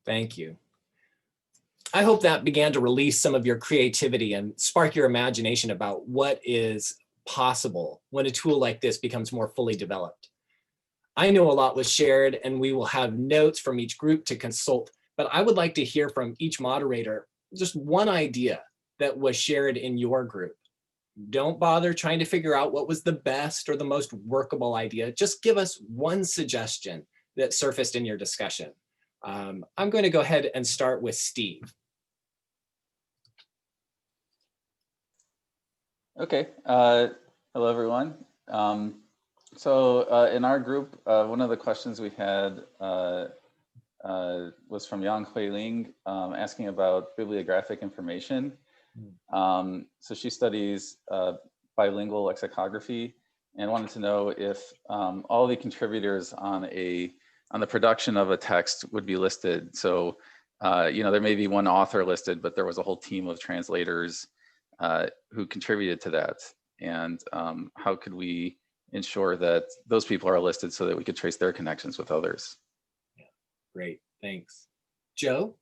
Thank you. I hope that began to release some of your creativity and spark your imagination about what is possible when a tool like this becomes more fully developed. I know a lot was shared, and we will have notes from each group to consult, but I would like to hear from each moderator just one idea that was shared in your group. Don't bother trying to figure out what was the best or the most workable idea. Just give us one suggestion that surfaced in your discussion. I'm going to go ahead and start with Steve. Okay. Hello, everyone. So in our group, one of the questions we had was from Yang Hui Ling, asking about bibliographic information. So she studies bilingual lexicography and wanted to know if all the contributors on the production of a text would be listed. So there may be one author listed, but there was a whole team of translators who contributed to that. And how could we ensure that those people are listed so that we could trace their connections with others? Yeah, great, thanks. Joe?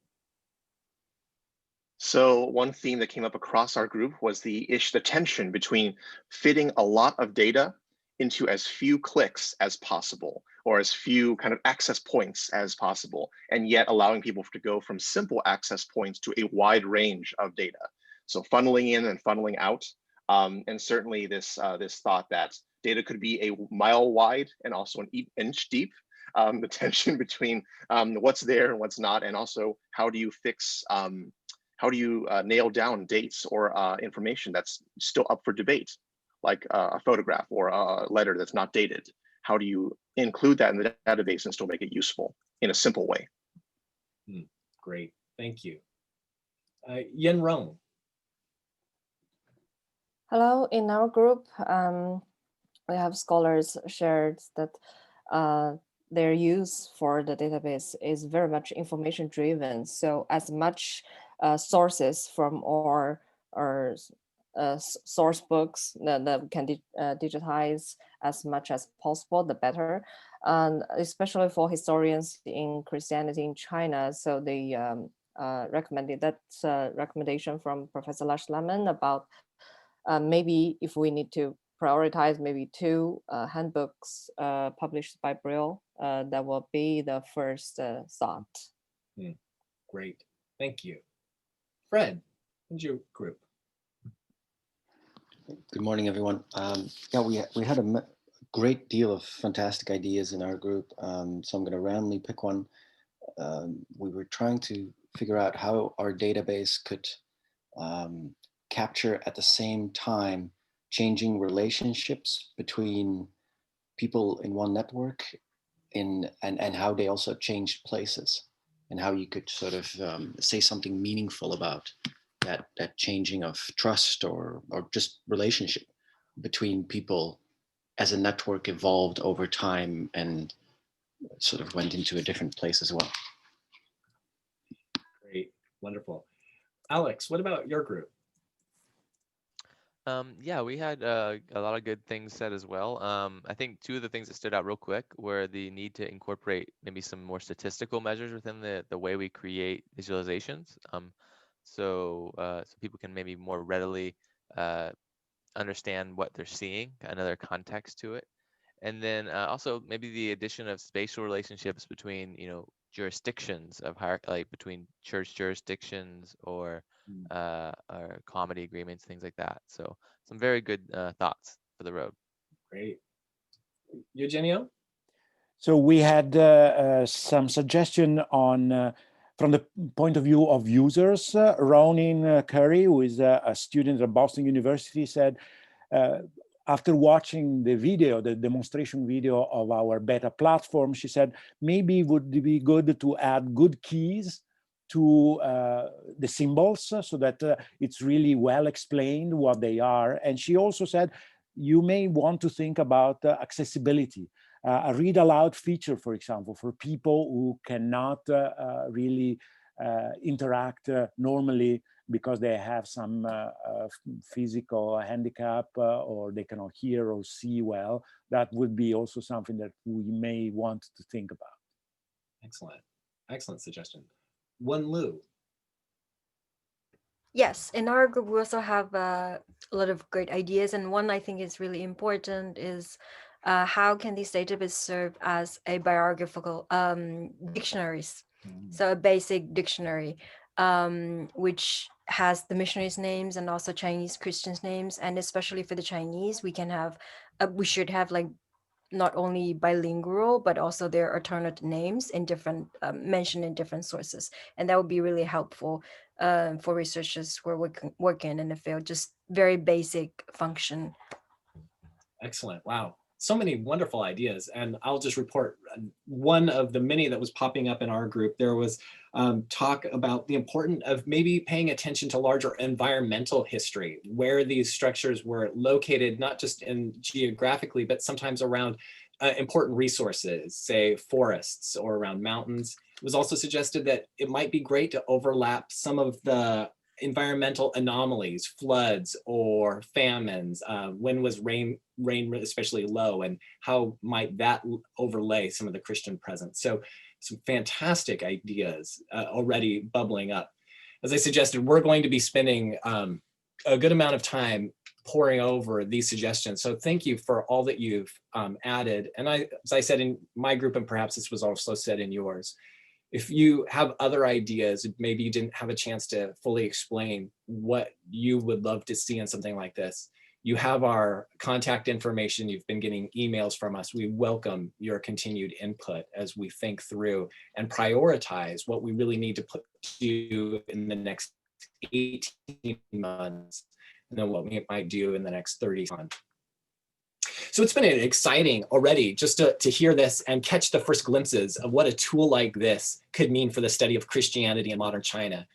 So one theme that came up across our group was the tension between fitting a lot of data into as few clicks as possible, or as few kind of access points as possible, and yet allowing people to go from simple access points to a wide range of data. So funneling in and funneling out, and certainly this thought that data could be a mile wide and also an inch deep. The tension between what's there and what's not, and also how do you fix, how do you nail down dates or information that's still up for debate, like a photograph or a letter that's not dated? How do you include that in the database and still make it useful in a simple way? Great, thank you. Yen Rong. Hello, in our group, we have scholars shared that their use for the database is very much information driven. So as much sources from our source books that we can digitize as much as possible, the better. And especially for historians in Christianity in China. So they recommended that recommendation from Professor Lars Lemon about maybe if we need to prioritize maybe 2 handbooks published by Brill, that will be the first thought. Great, thank you. Fred, what's your group? Good morning, everyone. Yeah, we had a great deal of fantastic ideas in our group, so I'm going to randomly pick one. We were trying to figure out how our database could capture at the same time changing relationships between people in one network and how they also changed places, and how you could sort of say something meaningful about that changing of trust or just relationship between people as a network evolved over time and sort of went into a different place as well. Great, wonderful. Alex, what about your group? Yeah, we had a lot of good things said as well. I think 2 of the things that stood out real quick were the need to incorporate maybe some more statistical measures within the way we create visualizations. So people can maybe more readily understand what they're seeing, another context to it. And then also maybe the addition of spatial relationships between, jurisdictions of like between church jurisdictions or comedy agreements, things like that. So some very good thoughts for the road. Great. Eugenio? So we had some suggestion on from the point of view of users. Ronin Curry, who is a student at Boston University, said, after watching the video, the demonstration video of our beta platform, she said, maybe it would be good to add good keys to the symbols so that it's really well explained what they are. And she also said, you may want to think about accessibility. A read aloud feature, for example, for people who cannot really interact normally because they have some physical handicap or they cannot hear or see well. That would be also something that we may want to think about. Excellent. Excellent suggestion. Wenlu. Yes, in our group, we also have a lot of great ideas. And one I think is really important is how can these databases serve as a biographical dictionaries? So a basic dictionary, which has the missionaries' names and also Chinese Christians' names. And especially for the Chinese, we can have, we should have like not only bilingual, but also their alternate names in different, mentioned in different sources. And that would be really helpful for researchers who are working in the field, just very basic function. Excellent. Wow. So many wonderful ideas. And I'll just report one of the many that was popping up in our group. There was talk about the importance of maybe paying attention to larger environmental history, where these structures were located, not just in geographically, but sometimes around important resources, say forests or around mountains. It was also suggested that it might be great to overlap some of the environmental anomalies, floods or famines. When was rain especially low, and how might that overlay some of the Christian presence? So some fantastic ideas already bubbling up. As I suggested, we're going to be spending a good amount of time poring over these suggestions. So thank you for all that you've added. And as I said in my group, and perhaps this was also said in yours, if you have other ideas, maybe you didn't have a chance to fully explain what you would love to see in something like this, you have our contact information. You've been getting emails from us. We welcome your continued input as we think through and prioritize what we really need to put to you in the next 18 months, and then what we might do in the next 30 months. So it's been exciting already just to hear this and catch the first glimpses of what a tool like this could mean for the study of Christianity in modern China.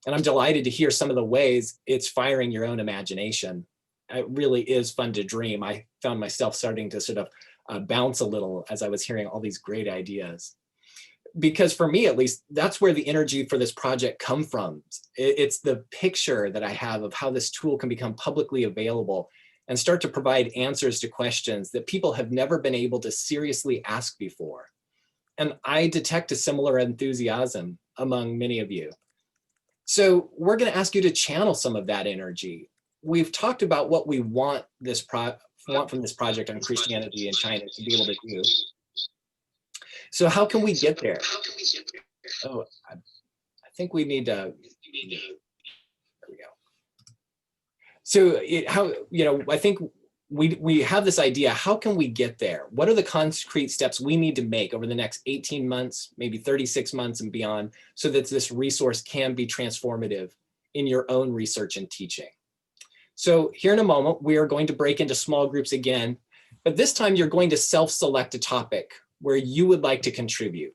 And I'm delighted to hear some of the ways it's firing your own imagination. It really is fun to dream. I found myself starting to sort of bounce a little as I was hearing all these great ideas. Because for me, at least, that's where the energy for this project come from. It's the picture that I have of how this tool can become publicly available and start to provide answers to questions that people have never been able to seriously ask before. And I detect a similar enthusiasm among many of you. So we're going to ask you to channel some of that energy. We've talked about what we want from this project on Christianity in China to be able to do. So how can we get there? Oh, I think we need to. There we go. So I think we have this idea. How can we get there? What are the concrete steps we need to make over the next 18 months, maybe 36 months and beyond, so that this resource can be transformative in your own research and teaching? So here in a moment, we are going to break into small groups again, but this time you're going to self-select a topic where you would like to contribute.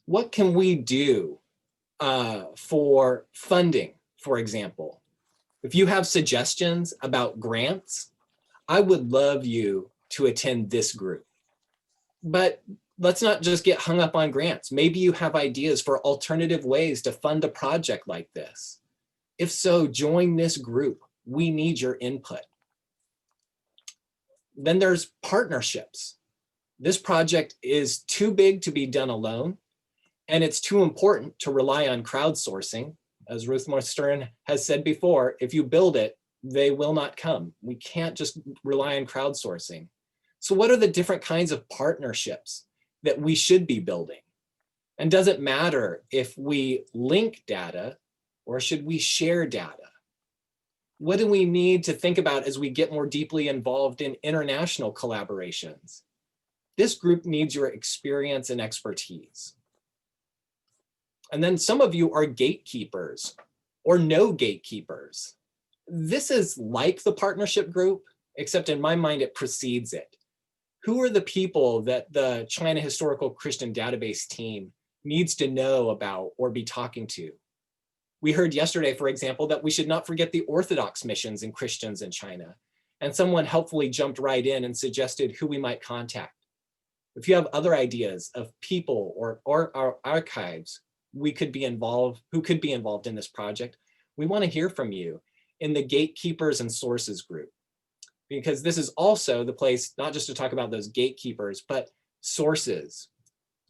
What can we do for funding, for example? If you have suggestions about grants, I would love you to attend this group. But let's not just get hung up on grants. Maybe you have ideas for alternative ways to fund a project like this. If so, join this group. We need your input. Then there's partnerships. This project is too big to be done alone, and it's too important to rely on crowdsourcing. As Ruth Moore Stern has said before, if you build it, they will not come. We can't just rely on crowdsourcing. So what are the different kinds of partnerships that we should be building? And does it matter if we link data or should we share data? What do we need to think about as we get more deeply involved in international collaborations? This group needs your experience and expertise. And then some of you are gatekeepers or no gatekeepers. This is like the partnership group, except in my mind, it precedes it. Who are the people that the China Historical Christian Database team needs to know about or be talking to? We heard yesterday, for example, that we should not forget the Orthodox missions and Christians in China. And someone helpfully jumped right in and suggested who we might contact. If you have other ideas of people or our archives who could be involved in this project, we want to hear from you in the Gatekeepers and Sources group. because this is also the place not just to talk about those gatekeepers, but sources,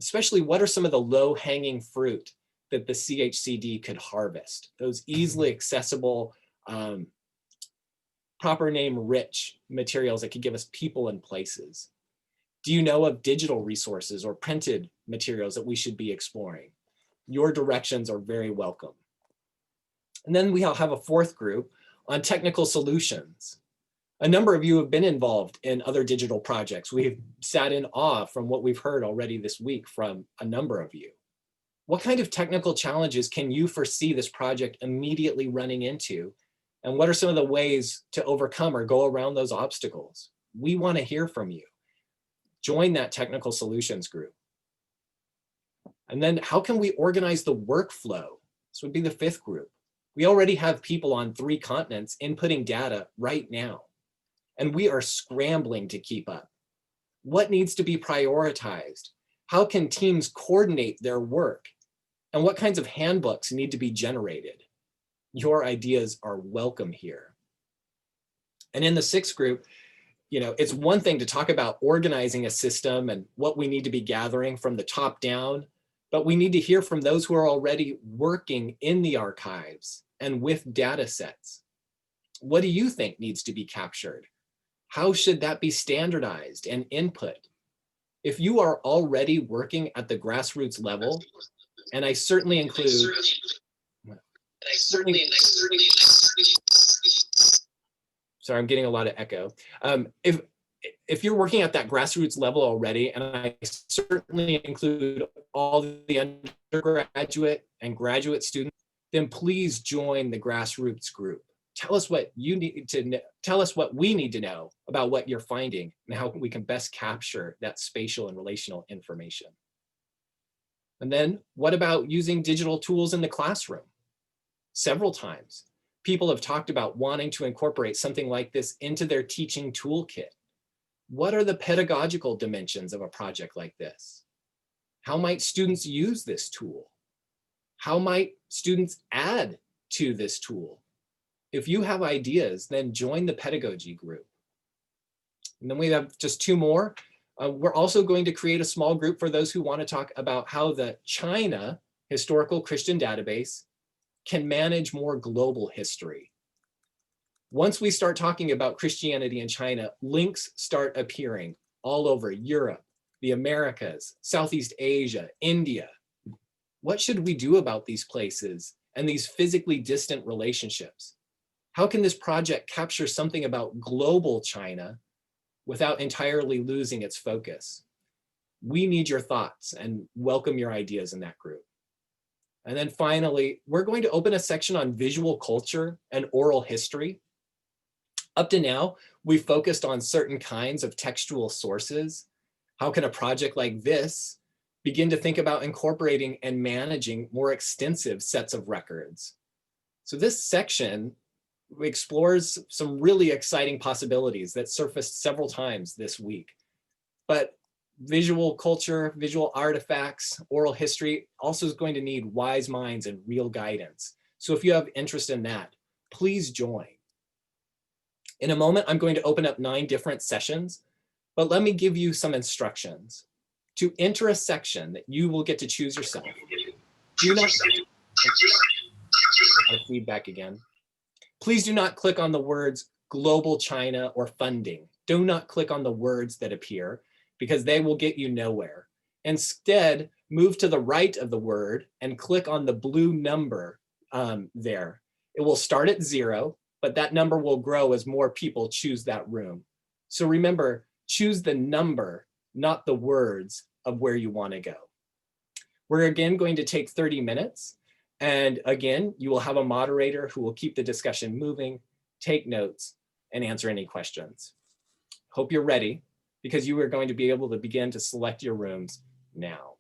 especially what are some of the low-hanging fruit that the CHCD could harvest, those easily accessible, proper name rich materials that could give us people and places. Do you know of digital resources or printed materials that we should be exploring? Your directions are very welcome. And then we'll have a fourth group on technical solutions. A number of you have been involved in other digital projects. We've sat in awe from what we've heard already this week from a number of you. What kind of technical challenges can you foresee this project immediately running into? And what are some of the ways to overcome or go around those obstacles? We want to hear from you. Join that technical solutions group. And then how can we organize the workflow? This would be the fifth group. We already have people on 3 continents inputting data right now, and we are scrambling to keep up. What needs to be prioritized? How can teams coordinate their work? And what kinds of handbooks need to be generated? Your ideas are welcome here. And in the sixth group, it's one thing to talk about organizing a system and what we need to be gathering from the top down, but we need to hear from those who are already working in the archives and with data sets. What do you think needs to be captured? How should that be standardized and input? If you are already working at the grassroots level, and I certainly include, sorry, I'm getting a lot of echo. If you're working at that grassroots level already, and I certainly include all the undergraduate and graduate students, then please join the grassroots group. Tell us what you need to know, tell us what we need to know about what you're finding and how we can best capture that spatial and relational information. And then what about using digital tools in the classroom? Several times, people have talked about wanting to incorporate something like this into their teaching toolkit. What are the pedagogical dimensions of a project like this? How might students use this tool? How might students add to this tool? If you have ideas, then join the pedagogy group. And then we have just 2 more. We're also going to create a small group for those who want to talk about how the China Historical Christian Database can manage more global history. Once we start talking about Christianity in China, links start appearing all over Europe, the Americas, Southeast Asia, India. What should we do about these places and these physically distant relationships? How can this project capture something about global China without entirely losing its focus? We need your thoughts and welcome your ideas in that group. And then finally, we're going to open a section on visual culture and oral history. Up to now, we've focused on certain kinds of textual sources. How can a project like this begin to think about incorporating and managing more extensive sets of records? So this section explores some really exciting possibilities that surfaced several times this week. But visual culture, visual artifacts, oral history also is going to need wise minds and real guidance. So if you have interest in that, please join. In a moment, I'm going to open up 9 different sessions, but let me give you some instructions. To enter a section that you will get to choose yourself, do not, feedback again. Please do not click on the words global China or funding. Do not click on the words that appear because they will get you nowhere. Instead, move to the right of the word and click on the blue number there. It will start at 0, but that number will grow as more people choose that room. So remember, choose the number, not the words of where you want to go. We're again going to take 30 minutes. And again, you will have a moderator who will keep the discussion moving, take notes, and answer any questions. Hope you're ready, because you are going to be able to begin to select your rooms now.